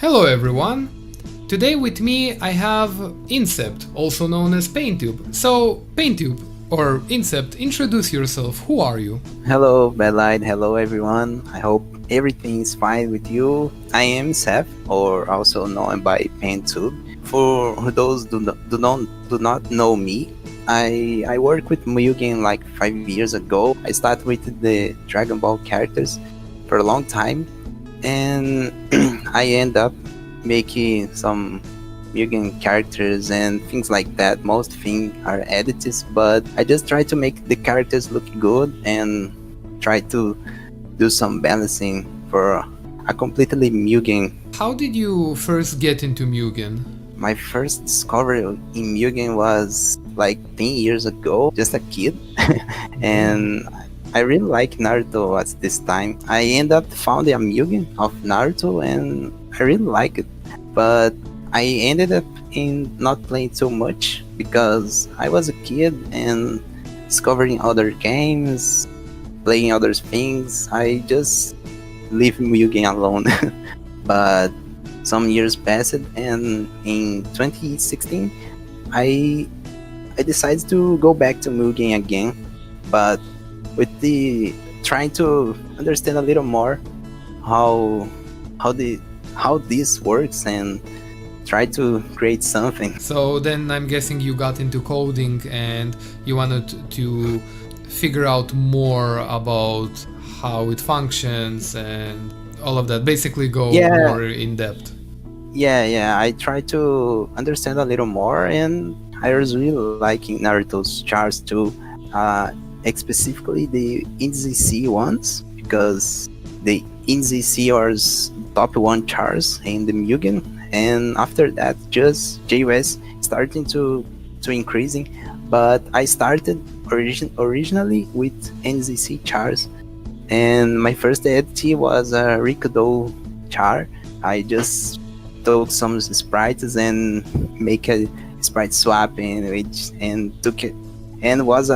Hello everyone! Today with me I have Insepth, also known as Paintube. So, Paintube, or Insepth, introduce yourself. Who are you? Hello, Bedlight. Hello, everyone. I hope everything is fine with you. I am Insepth, or also known by Paintube. For those do not know me, I worked with Mugen like 5 years ago. I started with the Dragon Ball characters for a long time, and I end up making some Mugen characters and things like that. Most things are edits, but I just try to make the characters look good and try to do some balancing for a completely Mugen. How did you first get into Mugen? My first discovery in Mugen was like 10 years ago, just a kid, and I really like Naruto at this time. I ended up finding a Mugen of Naruto and I really like it, but I ended up in not playing too much because I was a kid and discovering other games, playing other things. I just leave Mugen alone. But some years passed, and in 2016, I decided to go back to Mugen again, but with the trying to understand a little more how this works and try to create something. So then I'm guessing you got into coding and you wanted to figure out more about how it functions and all of that. Basically go more in depth. Yeah, I try to understand a little more, and I was really liking Naruto's charts too, specifically the NZC ones, because the NZC was top 1 charts in the Mugen, and after that just JOS starting to increasing, but I started originally with NZC chars, and my first edit was a Rikudo char. I just took some sprites and make a sprite swap and took it, and was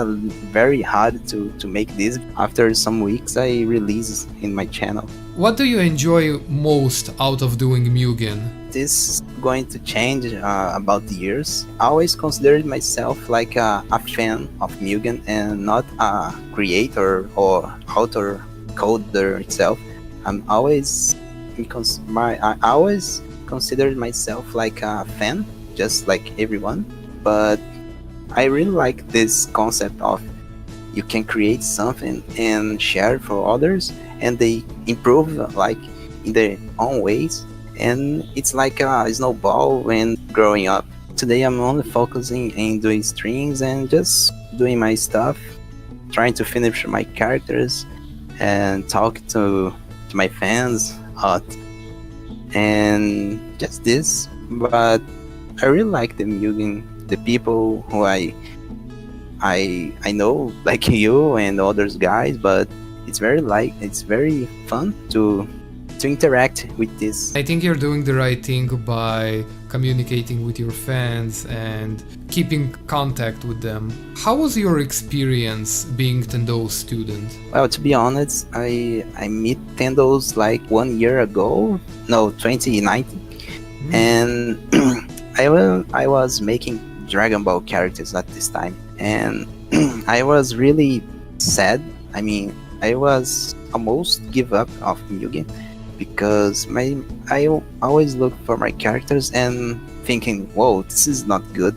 very hard to make this. After some weeks I released in my channel. What do you enjoy most out of doing Mugen? This is going to change about the years. I always considered myself like a fan of Mugen and not a creator or author coder itself. I always considered myself like a fan, just like everyone. But I really like this concept of you can create something and share for others, and they improve like in their own ways, and it's like a snowball when growing up. Today I'm only focusing in doing streams and just doing my stuff, trying to finish my characters and talk to my fans and just this. But I really like the Mugen, the people who I know, like you and others guys, but it's very fun to interact with this. I think you're doing the right thing by communicating with your fans and keeping contact with them. How was your experience being Tendous student? Well, to be honest, I met Tendous like 1 year ago, no, 2019, and I was making Dragon Ball characters at this time, and I was really sad. I mean, I was almost give up of Mugen because I always look for my characters and thinking, whoa, this is not good.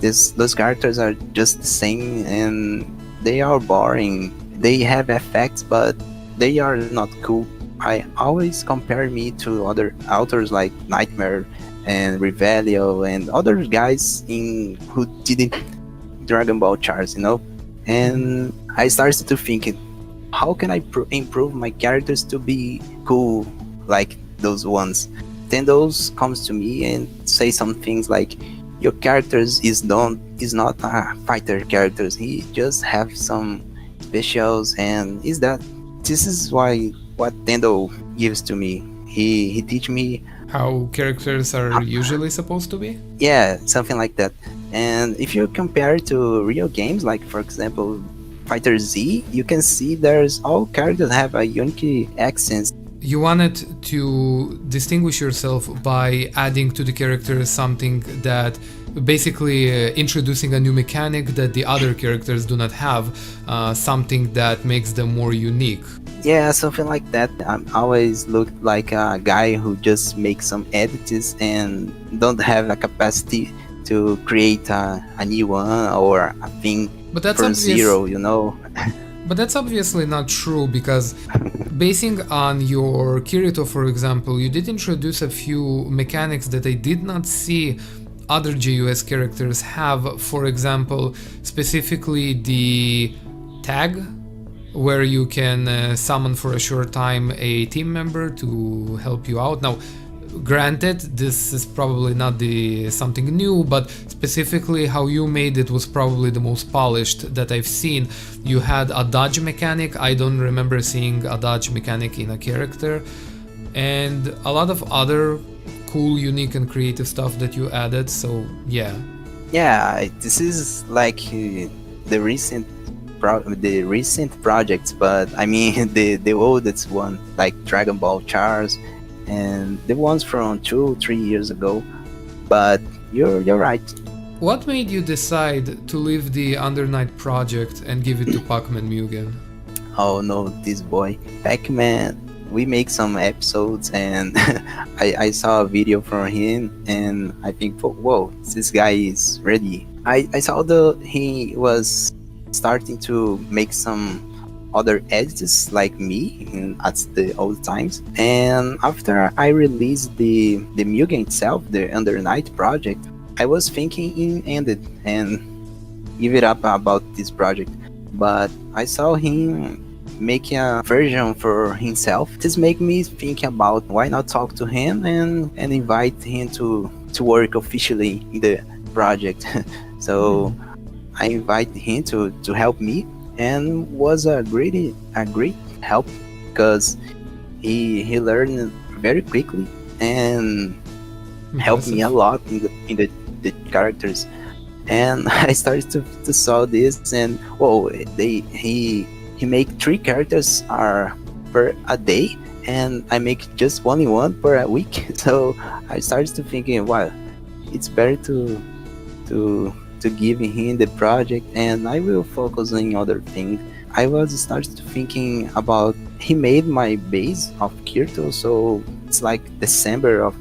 Those characters are just the same and they are boring. They have effects, but they are not cool. I always compare me to other authors like Nightmare and Revelio and other guys who did Dragon Ball charts, and I started to think, how can I improve my characters to be cool like those ones? Tendous comes to me and say some things like, your characters is not a fighter characters, he just have some specials, and this is why what Tendo gives to me. He teach me how characters are usually supposed to be? Yeah, something like that. And if you compare to real games, like for example Fighter Z, you can see there's all characters have a unique accents you wanted to distinguish yourself by adding to the characters something that basically introducing a new mechanic that the other characters do not have, something that makes them more unique. Yeah, something like that. I'm always looked like a guy who just makes some edits and don't have a capacity to create a new one or a thing But that's from zero, you know. But that's obviously not true, because basing on your Kirito, for example, you did introduce a few mechanics that I did not see other JUS characters have. For example, specifically the tag, where you can summon for a short time a team member to help you out. Now, granted, this is probably not something new, but specifically how you made it was probably the most polished that I've seen. You had a dodge mechanic. I don't remember seeing a dodge mechanic in a character, and a lot of other cool, unique and creative stuff that you added. So yeah. Yeah, this is like the recent projects, but I mean the oldest one, like Dragon Ball Char's, and the ones from 2-3 years ago. But you're right. What made you decide to leave the Undernight project and give it to PACKMANMUGEN? Oh no, this boy Pac-Man. We make some episodes, and I saw a video from him, and I think, whoa, this guy is ready. I saw he was starting to make some other edits like me at the old times, and after I released the Mugen itself, the Undernight project, I was thinking in end it and give it up about this project, but I saw him make a version for himself. This made me think about why not talk to him and invite him to work officially in the project. So I invited him to help me, and was a great help, because he learned very quickly and helped me a lot in the characters. And I started to saw this, and whoa, he make 3 characters per a day, and I make just only one per a week. So I started to thinking, wow, it's better to give him the project, and I will focus on other things. I was started thinking about, he made my base of Kirito, so it's like December of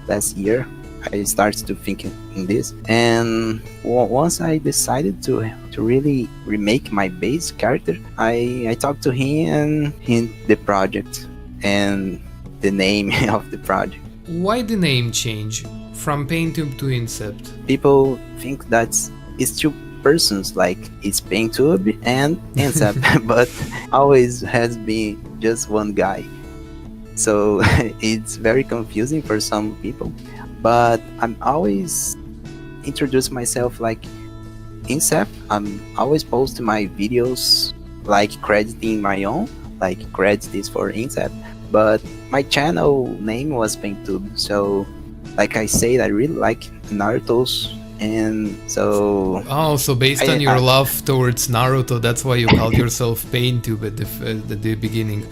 last year I started to think in this, and once I decided to really remake my base character, I talked to him and the project and the name of the project. Why the name change from Paintube to Insepth? People think it's 2 persons, like it's Paintube and Insepth, but always has been just one guy. So it's very confusing for some people. But I'm always introduce myself like Insepth. I'm always posting my videos like crediting my own, like credit is for Insepth. But my channel name was Paintube. So like I said, I really like Naruto's, and so... Oh, so based on your love towards Naruto, that's why you called yourself Paintube at the beginning.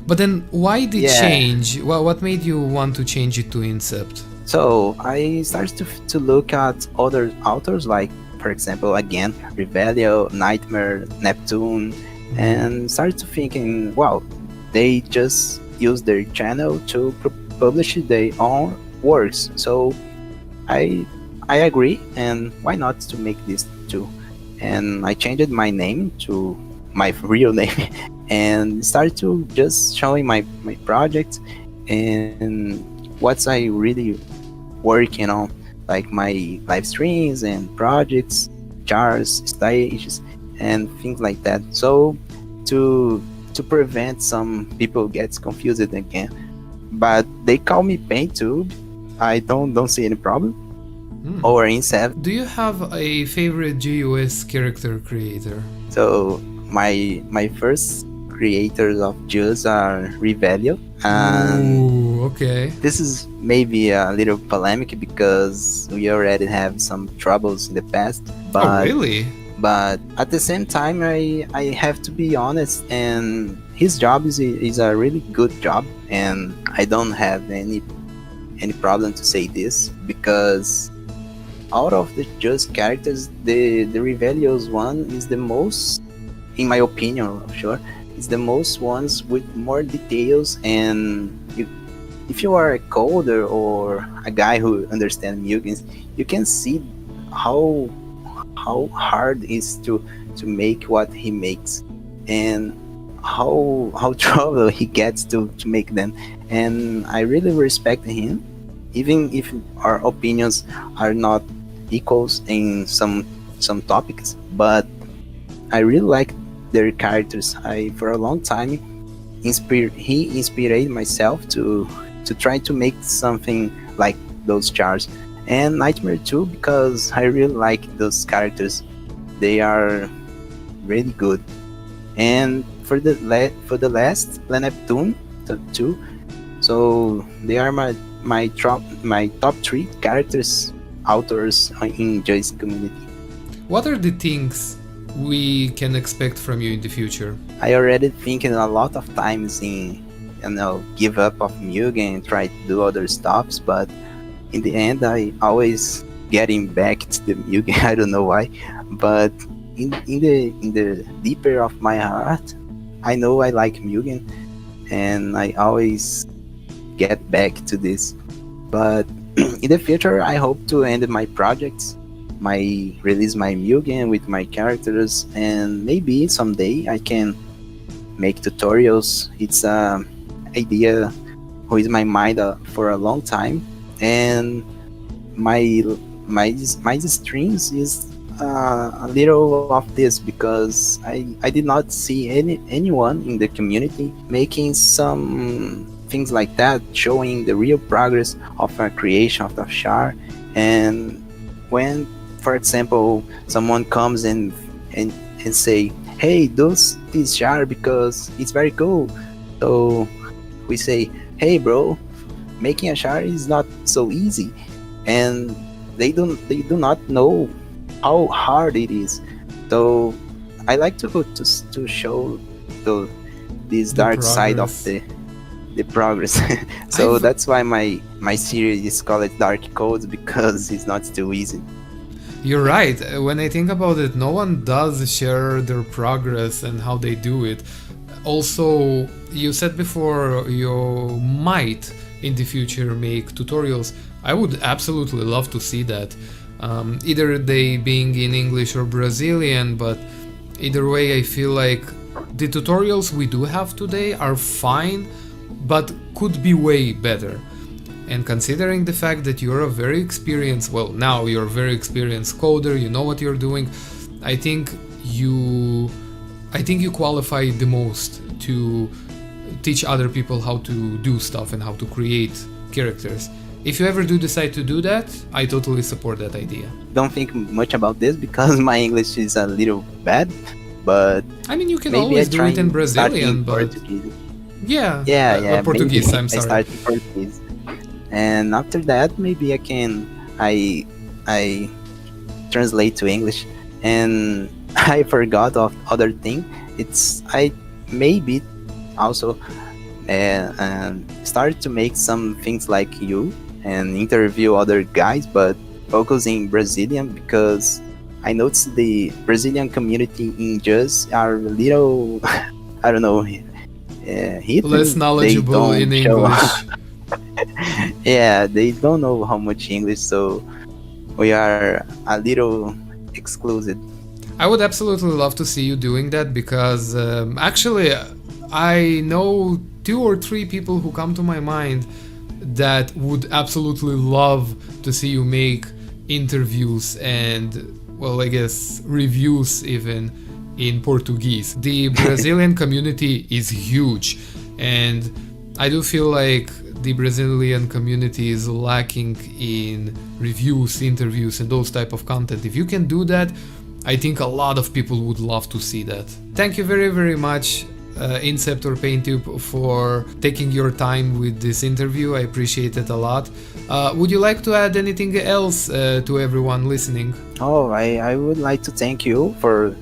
But then why the change? Well, what made you want to change it to Insepth? So I started to look at other authors, like, for example, again, Revelio, Nightmare, Neptune, and started to thinking, wow, they just use their channel to publish their own works. So I agree, and why not to make this too? And I changed my name to my real name and started to just showing my projects and what I really working on, like my live streams and projects, jars, stages, and things like that. So to prevent some people gets confused again, but they call me Paintube. I don't see any problem. Or Insepth. Do you have a favorite GUS character creator? So my first creators of JUS are Revelio. Ooh, okay. This is maybe a little polemic because we already have some troubles in the past. But, oh, really? But at the same time, I have to be honest, and his job is a really good job. and I don't have any problem to say this, because out of the just characters, the Revelios one is the most, in my opinion, of sure, is the most ones with more details. And if you are a coder or a guy who understands Mugens, you can see how hard it is to make what he makes, and how trouble he gets to make them. And I really respect him, even if our opinions are not equals in some topics. But I really like their characters. I, for a long time, he inspired myself to try to make something like those chars. And Nightmare too, because I really like those characters. They are really good. And for the last Neptune 2, so they are my top 3 characters authors in Joyce community. What are the things we can expect from you in the future? I already thinking a lot of times in, give up of Mugen and try to do other stuffs, but in the end I always getting back to the Mugen. I don't know why, but in the deeper of my heart, I know I like Mugen, and I always get back to this. But in the future, I hope to end my projects, release my Mugen with my characters, and maybe someday I can make tutorials. It's a idea who is my mind for a long time, and my streams is a little of this, because I did not see anyone in the community making some things like that, showing the real progress of a creation of the char. And when, for example, someone comes and say, hey, do this char because it's very cool, so we say, hey bro, making a char is not so easy, and they do not know how hard it is. So I like to show this dark side of the progress. So that's why my series is called Dark Codes, because it's not too easy. You're right. When I think about it, no one does share their progress and how they do it. Also, you said before you might in the future make tutorials. I would absolutely love to see that. Either they being in English or Brazilian, but either way I feel like the tutorials we do have today are fine, but could be way better. And considering the fact that you're a very experienced, well, now you're a very experienced coder, you know what you're doing, I think you qualify the most to teach other people how to do stuff and how to create characters. If you ever do decide to do that, I totally support that idea. Don't think much about this because my English is a little bad, but I mean, you can always do it in Brazilian, but Portuguese. Yeah, Portuguese. I'm sorry. I start Portuguese, and after that, maybe I translate to English. And I forgot of other thing. I maybe also start to make some things like you and interview other guys, but focusing Brazilian, because I noticed the Brazilian community in Just are a little, I don't know, less knowledgeable in English. Yeah, they don't know how much English, so we are a little excluded. I would absolutely love to see you doing that, because actually I know 2 or 3 people who come to my mind that would absolutely love to see you make interviews and, well, I guess reviews even in Portuguese. The Brazilian community is huge, and I do feel like the Brazilian community is lacking in reviews, interviews, and those type of content. If you can do that, I think a lot of people would love to see that. Thank you very, very much, Insepth or Paintube, for taking your time with this interview. I appreciate it a lot. Would you like to add anything else to everyone listening? Oh, I would like to thank you for,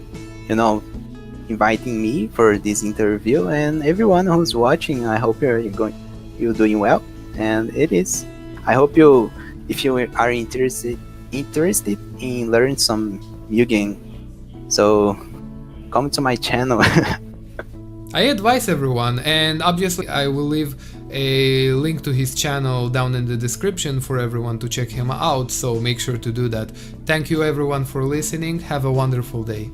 inviting me for this interview, and everyone who's watching. I hope you're doing well, and it is. I hope you, if you are interested in learning some Mugen, so come to my channel. I advise everyone, and obviously I will leave a link to his channel down in the description for everyone to check him out, so make sure to do that. Thank you everyone for listening, have a wonderful day.